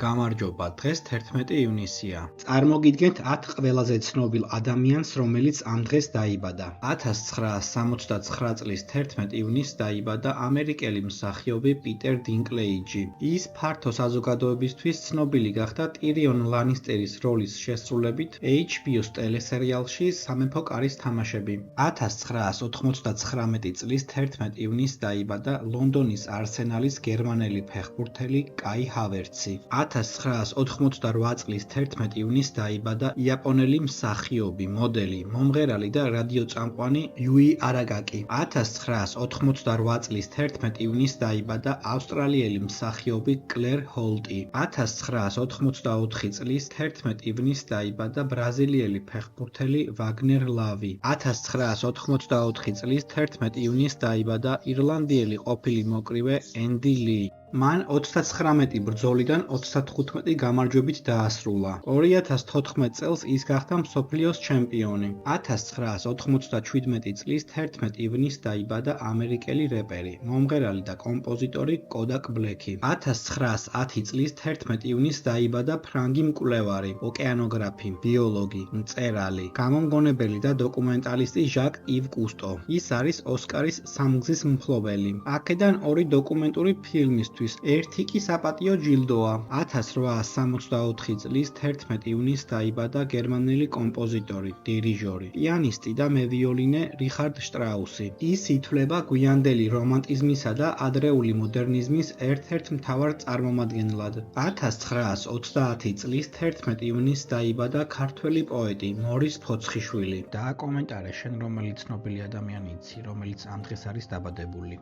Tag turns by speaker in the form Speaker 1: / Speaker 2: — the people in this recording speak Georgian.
Speaker 1: გამარჯობა, დღეს 11 ივნისია. წარმოგიდგენთ 10 ყველაზე ცნობილ ადამიანს, რომელიც ამ დღეს დაიბადა. 1969 წლის 11 ივნისს დაიბადა ამერიკელი მსახიობი პიტერ დინკლეიჯი. ის ფართო საზოგადოებისთვის ცნობილი გახდა ტირიონ ლანისტერის როლის შესრულებით HBO-ს ტელესერიალში სამეფო კარის თამაშები. 1999 წლის 11 ივნისს დაიბადა ლონდონის არსენალის გერმანელი ფეხბურთელი კაი ჰავერცი. 1988 წლის 11 ივნისს დაიბადა იაპონელი მსახიობი, მოდელი, მომღერალი და რადიოწამყვანი იუი არაგაკი. 1988 წლის 11 ივნისს დაიბადა ავსტრალიელი მსახიობი კლერ ჰოლტი. 1984 წლის 11 ივნისს დაიბადა ბრაზილიელი ფეხბურთელი ვაგნერ ლავი. 1984 წლის 11 ივნისს დაიბადა ირლანდიელი ყოფილი მოკრივე ენდი ლი. მან 39 ბრძოლიდან 35 გამარჯვებით დაასრულა. 2014 წელს ის გახდა მსოფლიოს ჩემპიონი. 1997 წლის 11 ივნისს დაიბადა ამერიკელი რეპერი, მომღერალი და კომპოზიტორი კოდაკ ბლექი. 1910 წლის 11 ივნისს დაიბადა ფრანგი მკვლევარი, ოკეანოგრაფი, ბიოლოგი, მწერალი, გამომგონებელი და დოკუმენტალისტი ჟაკ ივ კუსტო. ის არის ოსკარის სამგზის მფლობელი. აქედან 2 დოკუმენტური ფილმისთვის ერთი კი საპატიო ჯილდოა. 1864 წლის 11 ივნისს დაიბადა გერმანელი კომპოზიტორი, დირიჟორი, პიანისტი და მევიოლინე რიხარდ შტრაუსი. ის ითვლება გვიანდელი რომანტიზმისა და ადრეული მოდერნიზმის ერთ-ერთ მთავარ წარმომადგენლად. 1930 წლის 11 ივნისს დაიბადა ქართველი პოეტი მორის ფოცხიშვილი. დააკომენტარე შენ რომელი ცნობილი ადამიანი იცი, რომელიც ამ დღეს არის დაბადებული.